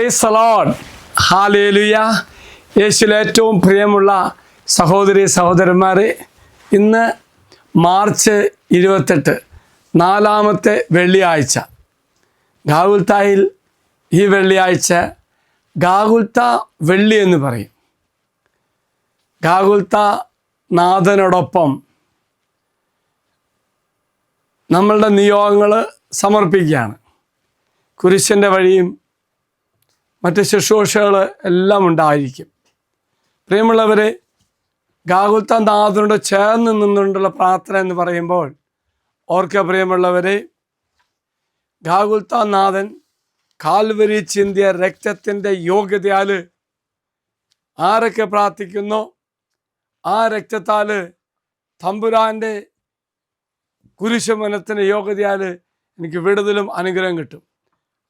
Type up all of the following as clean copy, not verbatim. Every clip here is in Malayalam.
Praise the Lord. ഹല്ലേലൂയ. യേശുവിൽ ഏറ്റവും പ്രിയമുള്ള സഹോദരി സഹോദരന്മാരെ, ഇന്ന് മാർച്ച് 28, നാലാമത്തെ വെള്ളിയാഴ്ച. ഗാഗുൽത്തായിൽ ഈ വെള്ളിയാഴ്ച ഗാഗുൽത്ത വെള്ളി എന്ന് പറയും. ഗാഗുൽത്ത നാഥനോടൊപ്പം നമ്മളുടെ നിയോഗങ്ങൾ സമർപ്പിക്കുകയാണ്. കുരിശിൻ്റെ വഴിയും മറ്റ് ശുശ്രൂഷകൾ എല്ലാം ഉണ്ടായിരിക്കും. പ്രിയമുള്ളവരെ, ഗാഗുൽത്ത നാഥനോട് ചേർന്ന് നിന്നുകൊണ്ടുള്ള പ്രാർത്ഥന എന്ന് പറയുമ്പോൾ ഓർക്കുക പ്രിയമുള്ളവരെ, ഗാഗുൽത്ത നാഥൻ കാൽവരി ചിന്തിയ രക്തത്തിൻ്റെ യോഗ്യതയാൽ ആരൊക്കെ പ്രാർത്ഥിക്കുന്നോ ആ രക്തത്താൽ തമ്പുരാൻ്റെ കുരിശുമരണത്തിൻ്റെ യോഗ്യതയാൽ എനിക്ക് വിടുതലും അനുഗ്രഹം കിട്ടും.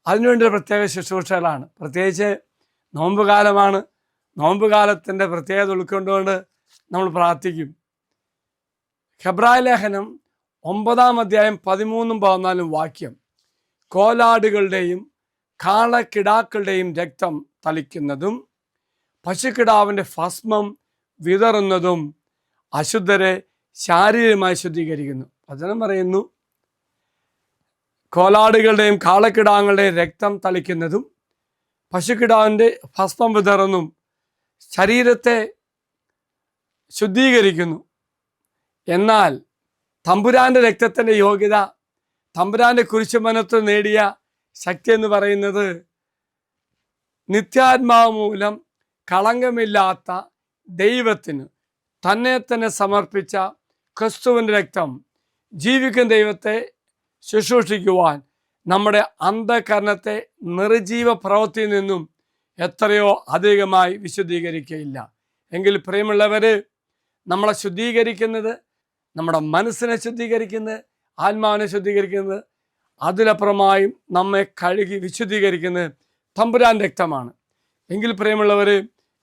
അതിനുവേണ്ടി പ്രത്യേക ശുശ്രൂഷകളാണ്. പ്രത്യേകിച്ച് നോമ്പ് കാലമാണ്. നോമ്പ് കാലത്തിൻ്റെ പ്രത്യേകത ഉൾക്കൊണ്ടുകൊണ്ട് നമ്മൾ പ്രാർത്ഥിക്കും. ഹെബ്രായ ലേഖനം 9-ാം അധ്യായം 13-14 വാക്യം, കോലാടുകളുടെയും കാളക്കിടാക്കളുടെയും രക്തം തളിക്കുന്നതും പശുക്കിടാവിൻ്റെ ഭസ്മം വിതറുന്നതും അശുദ്ധരെ ശാരീരികമായി ശുദ്ധീകരിക്കുന്നു. വചനം പറയുന്നു, കോലാടുകളുടെയും കാളക്കിടാങ്ങളുടെയും രക്തം തളിക്കുന്നതും പശുക്കിടാവിൻ്റെ ഭസ്മം വിതറുന്നും ശരീരത്തെ ശുദ്ധീകരിക്കുന്നു. എന്നാൽ തമ്പുരാൻ്റെ രക്തത്തിൻ്റെ യോഗ്യത, തമ്പുരാൻ്റെ കുരിശുമരണത്തിൽ നേടിയ ശക്തി എന്ന് പറയുന്നത് നിത്യാത്മാവ് മൂലം കളങ്കമില്ലാത്ത ദൈവത്തിന് തന്നെ സമർപ്പിച്ച ക്രിസ്തുവിൻ്റെ രക്തം ജീവിക്കുന്ന ദൈവത്തെ ശുശ്രൂഷിക്കുവാൻ നമ്മുടെ അന്ധകരണത്തെ നിർജീവ പ്രവൃത്തിയിൽ നിന്നും എത്രയോ അധികമായി വിശുദ്ധീകരിക്കുകയില്ല. എങ്കിൽ പ്രിയമുള്ളവർ, നമ്മളെ ശുദ്ധീകരിക്കുന്നത്, നമ്മുടെ മനസ്സിനെ ശുദ്ധീകരിക്കുന്നത്, ആത്മാവിനെ ശുദ്ധീകരിക്കുന്നത്, അതിലപ്പുറമായും നമ്മെ കഴുകി വിശുദ്ധീകരിക്കുന്നത് തമ്പുരാൻ രക്തമാണ്. എങ്കിൽ പ്രിയമുള്ളവർ,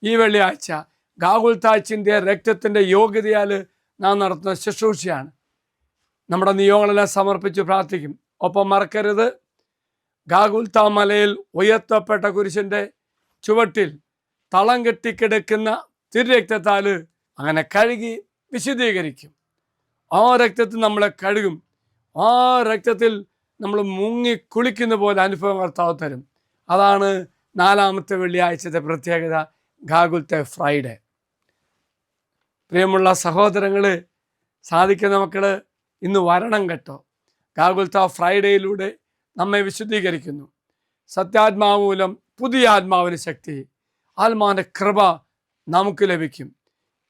ഈ വെള്ളിയാഴ്ച ഗാഗുൽത്താ ചിന്തിയ രക്തത്തിൻ്റെ യോഗ്യതയാൽ നാം നടത്തുന്ന ശുശ്രൂഷയാണ്. നമ്മുടെ നിയോഗങ്ങളെല്ലാം സമർപ്പിച്ച് പ്രാർത്ഥിക്കും. ഒപ്പം മറക്കരുത്, ഗാഗുൽത്താ മലയിൽ ഉയർത്തപ്പെട്ട കുരിശിൻ്റെ ചുവട്ടിൽ തളം കെട്ടിക്കിടക്കുന്ന തിരുരക്തത്താൽ അങ്ങനെ കഴുകി വിശുദ്ധീകരിക്കും. ആ രക്തത്തിൽ നമ്മളെ കഴുകും. ആ രക്തത്തിൽ നമ്മൾ മുങ്ങി കുളിക്കുന്ന പോലെ അനുഭവം കർത്താവ് തരും. അതാണ് 4-ാമത്തെ വെള്ളിയാഴ്ചത്തെ പ്രത്യേകത, ഗാഗുൽത്ത ഫ്രൈഡേ. പ്രിയമുള്ള സഹോദരങ്ങൾ, സാധിക്കുന്ന മക്കൾ ഇന്ന് വരണം കേട്ടോ. ഗാഗുൽത്ത ഫ്രൈഡേയിലൂടെ നമ്മെ വിശുദ്ധീകരിക്കുന്നു. സത്യാത്മാവ് മൂലം പുതിയ ആത്മാവിന് ശക്തി, ആത്മാവിൻ്റെ കൃപ നമുക്ക് ലഭിക്കും.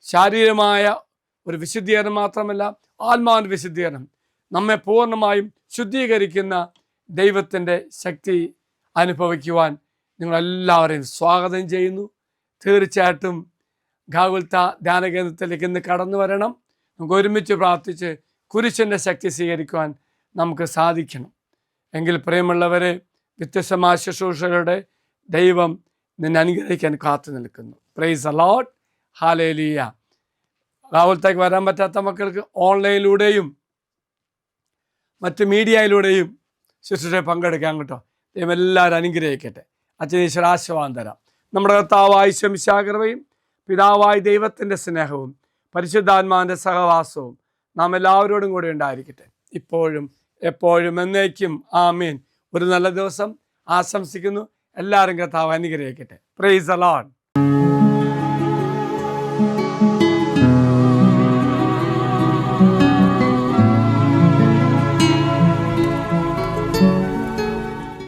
ശാരീരമായ ഒരു വിശുദ്ധീകരണം മാത്രമല്ല, ആത്മാവിൻ്റെ വിശുദ്ധീകരണം നമ്മെ പൂർണ്ണമായും ശുദ്ധീകരിക്കുന്ന ദൈവത്തിൻ്റെ ശക്തി അനുഭവിക്കുവാൻ നിങ്ങളെല്ലാവരെയും സ്വാഗതം ചെയ്യുന്നു. തീർച്ചയായിട്ടും ഗാഗുൽത്ത ധ്യാന കേന്ദ്രത്തിലേക്ക് ഇന്ന് കടന്നു വരണം. നമുക്ക് ഒരുമിച്ച് പ്രാർത്ഥിച്ച് കുരിശിൻ്റെ ശക്തി സ്വീകരിക്കുവാൻ നമുക്ക് സാധിക്കണം. എങ്കിൽ പ്രിയമുള്ളവരെ, വ്യത്യസ്തമായ ശുശ്രൂഷകളുടെ ദൈവം നിന്നെ അനുഗ്രഹിക്കാൻ കാത്തു നിൽക്കുന്നു. Praise the Lord. ഹല്ലേലൂയ. ഗാഗുൽത്തയ്ക്ക് വരാൻ പറ്റാത്ത മക്കൾക്ക് ഓൺലൈനിലൂടെയും മറ്റ് മീഡിയയിലൂടെയും ശുശ്രൂഷയിൽ പങ്കെടുക്കാൻ കേട്ടോ. ദൈവം എല്ലാവരും അനുഗ്രഹിക്കട്ടെ. അച്ഛൻ ഈശ്വര ആശീർവാദം തരാം. നമ്മുടെ കർത്താവായ ശംശാകൃപയും പിതാവായ ദൈവത്തിൻ്റെ സ്നേഹവും പരിശുദ്ധാത്മാവിൻ്റെ സഹവാസവും നാം എല്ലാവരോടും കൂടി ഉണ്ടായിരിക്കട്ടെ, ഇപ്പോഴും എപ്പോഴും എന്നേക്കും. ആമേൻ. ഒരു നല്ല ദിവസം ആശംസിക്കുന്നു. എല്ലാവരും കർത്താവ് അനുഗ്രഹിക്കട്ടെ. Praise the Lord.